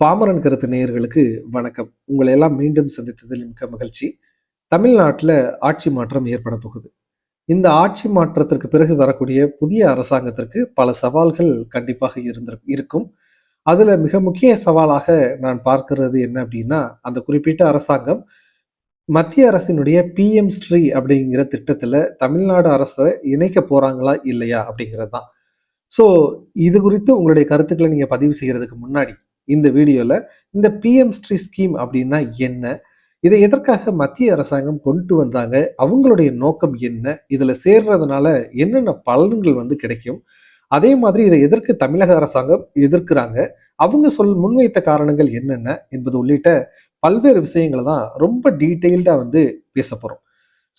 பாமரன் கருத்து நேயர்களுக்கு வணக்கம். உங்களை எல்லாம் மீண்டும் சந்தித்ததில் மிக்க மகிழ்ச்சி. தமிழ்நாட்டில் ஆட்சி மாற்றம் ஏற்பட போகுது. இந்த ஆட்சி மாற்றத்திற்கு பிறகு வரக்கூடிய புதிய அரசாங்கத்திற்கு பல சவால்கள் கண்டிப்பாக இருக்கும். அதுல மிக முக்கிய சவாலாக நான் பார்க்கிறது என்ன அப்படின்னா, அந்த குறிப்பிட்ட அரசாங்கம் மத்திய அரசினுடைய பிஎம் ஸ்ரீ அப்படிங்கிற திட்டத்துல தமிழ்நாடு அரசை இணைக்க போறாங்களா இல்லையா அப்படிங்கிறது தான். ஸோ இது குறித்து உங்களுடைய கருத்துக்களை நீங்க பதிவு செய்யறதுக்கு முன்னாடி இந்த வீடியோல இந்த பிஎம் ஸ்ரீ ஸ்கீம் அப்படின்னா என்ன, இதை எதற்காக மத்திய அரசாங்கம் கொண்டு வந்தாங்க, அவங்களுடைய நோக்கம் என்ன, இதுல சேர்றதுனால என்னென்ன பலன்கள் கிடைக்கும், அதே மாதிரி இதை எதற்கு தமிழக அரசாங்கம் எதிர்க்கிறாங்க, அவங்க முன்வைத்த காரணங்கள் என்னென்ன என்பது உள்ளிட்ட பல்வேறு விஷயங்களை தான் ரொம்ப டீட்டெயில்டா பேச போறோம்.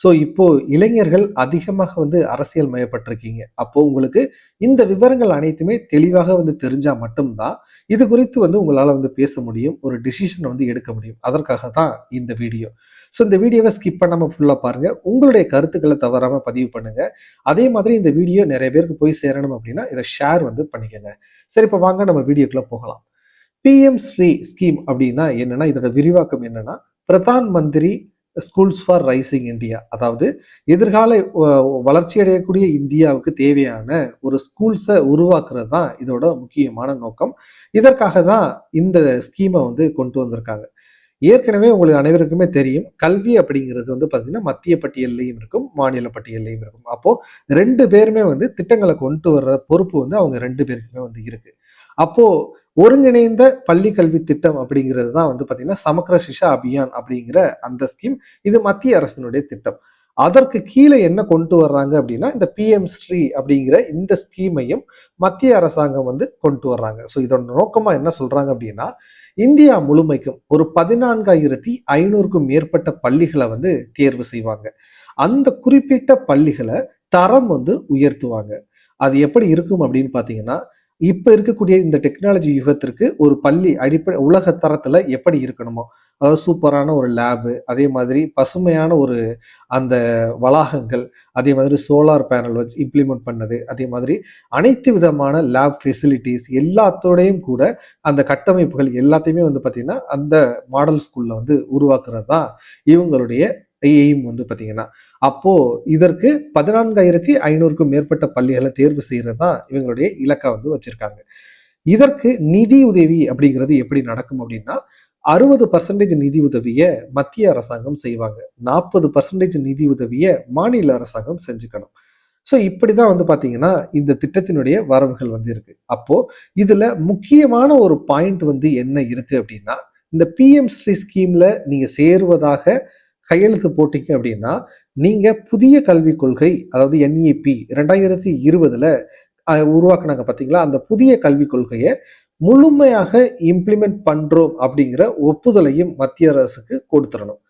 ஸோ இப்போ இளைஞர்கள் அதிகமாக அரசியல் மயப்பட்டிருக்கீங்க. அப்போ உங்களுக்கு இந்த விவரங்கள் அனைத்துமே தெளிவாக தெரிஞ்சா மட்டும்தான் இது குறித்து உங்களால பேச முடியும், ஒரு டிசிஷன் எடுக்க முடியும். அதற்காக தான் இந்த வீடியோ. ஸோ இந்த வீடியோவை ஸ்கிப் பண்ணாம ஃபுல்லா பாருங்க. உங்களுடைய கருத்துக்களை தவறாம பதிவு பண்ணுங்க. அதே மாதிரி இந்த வீடியோ நிறைய பேருக்கு போய் சேரணும் அப்படின்னா இதை ஷேர் பண்ணிக்கங்க. சரி, இப்போ வாங்க நம்ம வீடியோக்குள்ள போகலாம். பிஎம் ஸ்ரீ ஸ்கீம் அப்படின்னா என்னன்னா, இதோட விரிவாக்கம் என்னன்னா, Pradhan Mantri schools for rising India, அதாவது எதிர்கால வளர்ச்சி அடையக்கூடிய இந்தியாவுக்கு தேவையான ஒரு ஸ்கூல்ஸை உருவாக்குறது தான் இதோட முக்கியமான நோக்கம். இதற்காக தான் இந்த ஸ்கீமை கொண்டு வந்திருக்காங்க. ஏற்கனவே உங்களுக்கு அனைவருக்குமே தெரியும், கல்வி அப்படிங்கிறது பார்த்தீங்கன்னா மத்திய பட்டியல்லையும் இருக்கும், மாநில பட்டியல்லையும் இருக்கும். அப்போ ரெண்டு பேருமே திட்டங்களை கொண்டு வர்ற பொறுப்பு அவங்க ரெண்டு பேருக்குமே இருக்கு. அப்போ ஒருங்கிணைந்த பள்ளி கல்வி திட்டம் அப்படிங்கிறது தான் பார்த்தீங்கன்னா சமக்ர சிஷா அபியான் அப்படிங்கிற அந்த ஸ்கீம். இது மத்திய அரசினுடைய திட்டம். அதற்கு கீழே என்ன கொண்டு வர்றாங்க அப்படின்னா, இந்த பிஎம் ஸ்ரீ அப்படிங்கிற இந்த ஸ்கீமையும் மத்திய அரசாங்கம் கொண்டு வர்றாங்க. ஸோ இதோட நோக்கமா என்ன சொல்றாங்க அப்படின்னா, இந்தியா முழுமைக்கும் ஒரு 14,500க்கும் மேற்பட்ட பள்ளிகளை தேர்வு செய்வாங்க. அந்த குறிப்பிட்ட பள்ளிகளை தரம் உயர்த்துவாங்க. அது எப்படி இருக்கும் அப்படின்னு பாத்தீங்கன்னா, இப்ப இருக்கக்கூடிய இந்த டெக்னாலஜி யுகத்திற்கு ஒரு பள்ளி அடிப்படை உலக தரத்துல எப்படி இருக்கணுமோ, அதாவது சூப்பரான ஒரு லேபு, அதே மாதிரி பசுமையான ஒரு அந்த வளாகங்கள், அதே மாதிரி சோலார் பேனல் வச்சு இம்ப்ளிமெண்ட் பண்ணது, அதே மாதிரி அனைத்து விதமான லேப் ஃபெசிலிட்டிஸ் எல்லாத்தோடையும் கூட அந்த கட்டமைப்புகள் எல்லாத்தையுமே பார்த்தீங்கன்னா அந்த மாடல் ஸ்கூல்ல உருவாக்குறது தான் இவங்களுடைய எய்ம் பார்த்தீங்கன்னா. அப்போ இதற்கு 14,500க்கும் மேற்பட்ட பள்ளிகளை தேர்வு செய்யறது தான் இவங்களுடைய இலக்கா வச்சிருக்காங்க. இதற்கு நிதி உதவி அப்படிங்கிறது எப்படி நடக்கும் அப்படின்னா, 60% நிதி உதவியை மத்திய அரசாங்கம் செய்வாங்க, 40% நிதி உதவியை மாநில அரசாங்கம் செஞ்சுக்கணும். ஸோ இப்படிதான் பாத்தீங்கன்னா இந்த திட்டத்தினுடைய வரவுகள் இருக்கு. அப்போ இதுல முக்கியமான ஒரு பாயிண்ட் என்ன இருக்கு அப்படின்னா, இந்த பிஎம் ஸ்ரீ ஸ்கீம்ல நீங்க சேருவதாக கையெழுத்து போட்டீங்க அப்படின்னா, நீங்க புதிய கல்விக் கொள்கை, அதாவது என்இபி 2020ல உருவாக்குனாங்க பாத்தீங்களா, அந்த புதிய கல்விக் கொள்கையை முழுமையாக இம்ப்ளிமெண்ட் பண்றோம் அப்படிங்கிற ஒப்புதலையும் மத்திய அரசுக்கு கொடுத்துடணும்.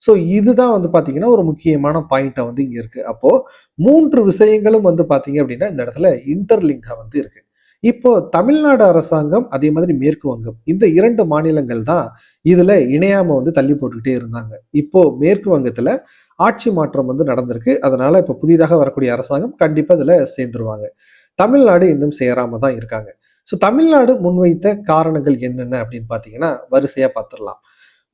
ஸோ இதுதான் பாத்தீங்கன்னா ஒரு முக்கியமான பாயிண்டா இங்க இருக்கு. அப்போ 3 விஷயங்களும் பாத்தீங்க அப்படின்னா இந்த இடத்துல இன்டர்லிங்கா இருக்கு. இப்போ தமிழ்நாடு அரசாங்கம், அதே மாதிரி மேற்கு வங்கம், இந்த 2 மாநிலங்கள் தான் இதுல இணையாம தள்ளி போட்டுக்கிட்டே இருந்தாங்க. இப்போ மேற்கு வங்கத்துல ஆட்சி மாற்றம் நடந்திருக்கு. அதனால இப்ப புதிதாக வரக்கூடிய அரசாங்கம் கண்டிப்பா இதுல சேர்ந்துருவாங்க. தமிழ்நாடு இன்னும் சேராம தான் இருக்காங்க. ஸோ தமிழ்நாடு முன்வைத்த காரணங்கள் என்னென்ன அப்படின்னு பாத்தீங்கன்னா வரிசையா பார்த்துடலாம்.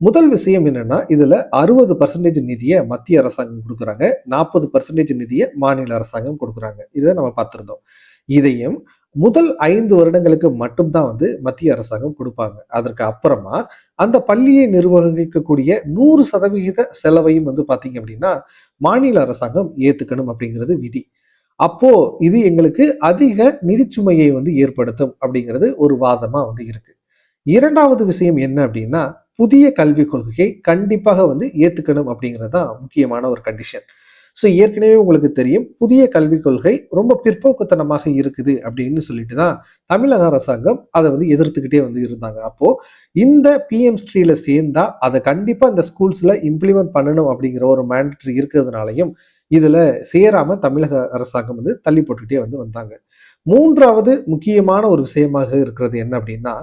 முதல் விஷயம் என்னன்னா, இதுல 60% நிதியை மத்திய அரசாங்கம் கொடுக்குறாங்க, 40% நிதியை மாநில அரசாங்கம் கொடுக்குறாங்க. இதை நம்ம பார்த்திருந்தோம். இதையும் முதல் 5 வருடங்களுக்கு மட்டும்தான் மத்திய அரசாங்கம் கொடுப்பாங்க. அதற்கு அப்புறமா அந்த பள்ளியை நிர்வகிக்கக்கூடிய 100% செலவையும் பாத்தீங்க அப்படின்னா மாநில அரசாங்கம் ஏத்துக்கணும் அப்படிங்கிறது விதி. அப்போ இது எங்களுக்கு அதிக நிதிச்சுமையை ஏற்படுத்தும் அப்படிங்கிறது ஒரு வாதமா இருக்கு. இரண்டாவது விஷயம் என்ன அப்படின்னா, புதிய கல்விக் கொள்கையை கண்டிப்பாக ஏத்துக்கணும் அப்படிங்கிறது தான் முக்கியமான ஒரு கண்டிஷன். ஸோ ஏற்கனவே உங்களுக்கு தெரியும், புதிய கல்விக் கொள்கை ரொம்ப பிற்போக்குத்தனமாக இருக்குது அப்படின்னு சொல்லிட்டு தான் தமிழக அரசாங்கம் அதை எதிர்த்துக்கிட்டே இருந்தாங்க. அப்போ இந்த பிஎம் ஸ்ரீல சேர்ந்தா அதை கண்டிப்பா இந்த ஸ்கூல்ஸ்ல இம்ப்ளிமெண்ட் பண்ணணும் அப்படிங்கிற ஒரு மேண்டேட்டரி இருக்கிறதுனாலையும் இதுல சேராம தமிழக அரசாங்கம் தள்ளி போட்டுக்கிட்டே வந்தாங்க. மூன்றாவது முக்கியமான ஒரு விஷயமாக இருக்கிறது என்ன அப்படின்னா,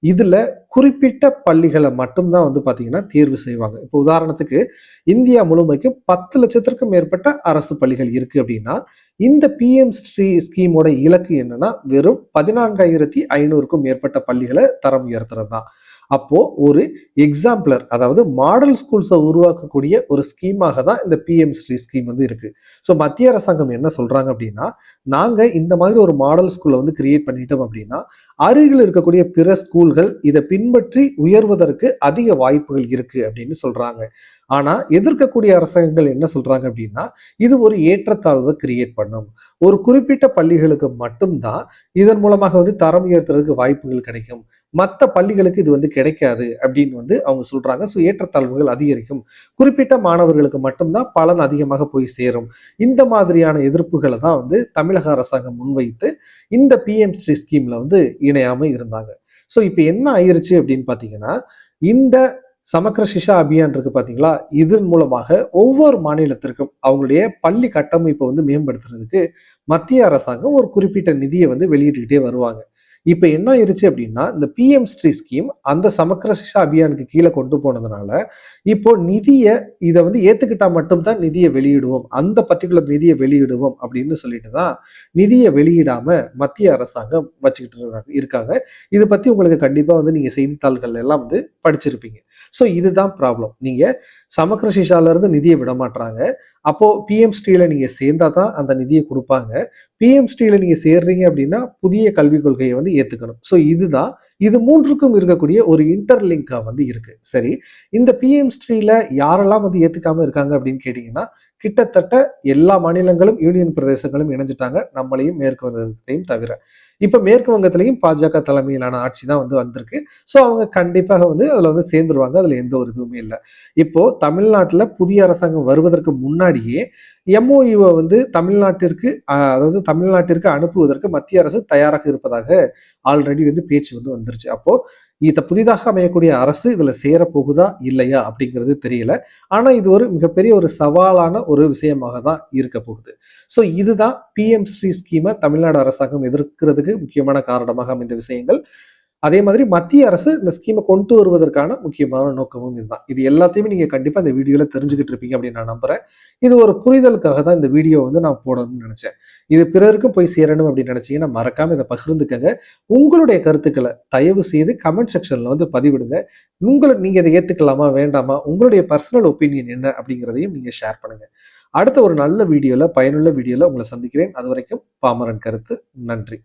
இதுல குறிப்பிட்ட பள்ளிகளை மட்டும்தான் பாத்தீங்கன்னா தேர்வு செய்வாங்க. இப்போ உதாரணத்துக்கு இந்தியா முழுமைக்கும் 10 லட்சத்திற்கும் மேற்பட்ட அரசு பள்ளிகள் இருக்கு அப்படின்னா, இந்த பிஎம் ஸ்ரீ ஸ்கீமோட இலக்கு என்னன்னா வெறும் 14,500க்கும் மேற்பட்ட பள்ளிகளை தரம் உயர்த்துறது தான். அப்போ ஒரு எக்ஸாம்பிளர், அதாவது மாடல் ஸ்கூல்ஸை உருவாக்கக்கூடிய ஒரு ஸ்கீமாக தான் இந்த பிஎம் ஸ்ரீ ஸ்கீம் வந்து இருக்கு. ஸோ மத்திய அரசாங்கம் என்ன சொல்றாங்க அப்படின்னா, நாங்க இந்த மாதிரி ஒரு மாடல் ஸ்கூலை வந்து கிரியேட் பண்ணிட்டோம் அப்படின்னா அருகில் இருக்கக்கூடிய பிற ஸ்கூல்கள் இதை பின்பற்றி உயர்வதற்கு அதிக வாய்ப்புகள் இருக்கு அப்படின்னு சொல்றாங்க. ஆனா எதிர்க்கக்கூடிய அரசாங்கங்கள் என்ன சொல்றாங்க அப்படின்னா, இது ஒரு ஏற்றத்தாழ்வை கிரியேட் பண்ணும். ஒரு குறிப்பிட்ட பள்ளிகளுக்கு மட்டும்தான் இதன் மூலமாக வந்து தரம் உயர்த்துறதுக்கு வாய்ப்புகள் கிடைக்கும். மற்ற பள்ளிகளுக்கு இது வந்து கிடைக்காது அப்படின்னு வந்து அவங்க சொல்றாங்க. ஸோ ஏற்றத்தாழ்வுகள் அதிகரிக்கும். குறிப்பிட்ட மாணவர்களுக்கு மட்டும்தான் பலன் அதிகமாக போய் சேரும். இந்த மாதிரியான எதிர்ப்புகளை தான் வந்து தமிழக அரசாங்கம் முன்வைத்து இந்த பிஎம் ஸ்ரீ ஸ்கீம்ல வந்து இணையாம இருந்தாங்க. ஸோ இப்போ என்ன ஆயிருச்சு அப்படின்னு பார்த்தீங்கன்னா, இந்த சமக்கர சிஷா அபியான் இருக்கு பாத்தீங்களா, இதன் மூலமாக ஒவ்வொரு மாநிலத்திற்கும் அவங்களுடைய பள்ளி கட்டமைப்பை வந்து மேம்படுத்துறதுக்கு மத்திய அரசாங்கம் ஒரு குறிப்பிட்ட நிதியை வந்து வெளியிட்டுக்கிட்டே வருவாங்க. இப்ப என்ன ஆயிருச்சு அப்படின்னா, இந்த பிஎம் ஸ்ரீ ஸ்கீம் அந்த சமக்கர சிஷா அபியானுக்கு கீழே கொண்டு போனதுனால, இப்போ இத வந்து ஏத்துக்கிட்டா மட்டும்தான் நிதியை வெளியிடுவோம், அந்த பர்டிகுலர் நிதியை வெளியிடுவோம் அப்படின்னு சொல்லிட்டு தான் நிதியை வெளியிடாம மத்திய அரசாங்கம் வச்சுக்கிட்டு இருக்காங்க. இதை பத்தி உங்களுக்கு கண்டிப்பா வந்து நீங்க செய்தித்தாள்கள் எல்லாம் வந்து படிச்சிருப்பீங்க. ஸோ இதுதான் ப்ராப்ளம். நீங்க சமக்கர சிஷால இருந்து நிதியை விட மாட்டாங்க. அப்போ பிஎம் ஸ்ரீல நீங்க சேர்ந்தா தான் அந்த நிதியை கொடுப்பாங்க. பிஎம் ஸ்ரீல நீங்க சேர்றீங்க அப்படின்னா புதிய கல்விக் கொள்கையை வந்து ஏத்துக்கணும். ஸோ இதுதான் இது மூன்றுக்கும் இருக்கக்கூடிய ஒரு இன்டர்லிங்கா வந்து இருக்கு. சரி, இந்த பிஎம் ஸ்ரீல யாரெல்லாம் வந்து ஏத்துக்காம இருக்காங்க அப்படின்னு கேட்டீங்கன்னா, கிட்டத்தட்ட எல்லா மாநிலங்களும் யூனியன் பிரதேசங்களும் இணைஞ்சிட்டாங்க, நம்மளையும் மேற்கு வங்கத்தையும் தவிர. இப்ப மேற்கு வங்கத்திலையும் பாஜக தலைமையிலான ஆட்சி தான் வந்து வந்திருக்கு. ஸோ அவங்க கண்டிப்பாக வந்து அதுல வந்து சேர்ந்துருவாங்க. அதுல எந்த ஒரு இதுவுமே இல்லை. இப்போ தமிழ்நாட்டுல புதிய அரசாங்கம் வருவதற்கு முன்னாடியே எம்ஓயுவை வந்து அதாவது தமிழ்நாட்டிற்கு அனுப்புவதற்கு மத்திய அரசு தயாராக இருப்பதாக ஆல்ரெடி வந்து பேச்சு வந்து வந்துருச்சு. அப்போ இத புதிதாக அமையக்கூடிய அரசு இதுல சேரப்போகுதா இல்லையா அப்படிங்கிறது தெரியல. ஆனா இது ஒரு மிகப்பெரிய ஒரு சவாலான ஒரு விஷயமாக தான் இருக்க போகுது. ஸோ இதுதான் பிஎம் ஸ்ரீ ஸ்கீமை தமிழ்நாடு அரசாங்கம் எதிர்க்கிறதுக்கு முக்கியமான காரணமாக அமைந்த விஷயங்கள். அதே மாதிரி மத்திய அரசு இந்த ஸ்கீமை கொண்டு வருவதற்கான முக்கியமான நோக்கமும் இதுதான். இது எல்லாத்தையுமே நீங்க கண்டிப்பா இந்த வீடியோல தெரிஞ்சுக்கிட்டு இருப்பீங்க அப்படின்னு நான் நம்புறேன். இது ஒரு புரிதலுக்காக தான் இந்த வீடியோ வந்து நான் போடணும்னு நினைச்சேன். இது பிறருக்கும் போய் சேரணும் அப்படின்னு நினைச்சீங்கன்னா மறக்காம இதை பகிர்ந்துக்கங்க. உங்களுடைய கருத்துக்களை தயவு செய்து கமெண்ட் செக்ஷன்ல வந்து பதிவிடுங்க. நீங்க இதை ஏத்துக்கலாமா வேண்டாமா, உங்களுடைய பர்சனல் ஒப்பீனியன் என்ன அப்படிங்கிறதையும் நீங்க ஷேர் பண்ணுங்க. அடுத்த ஒரு நல்ல வீடியோல, பயனுள்ள வீடியோல உங்களை சந்திக்கிறேன். அது வரைக்கும் பாமரன் கருத்து. நன்றி.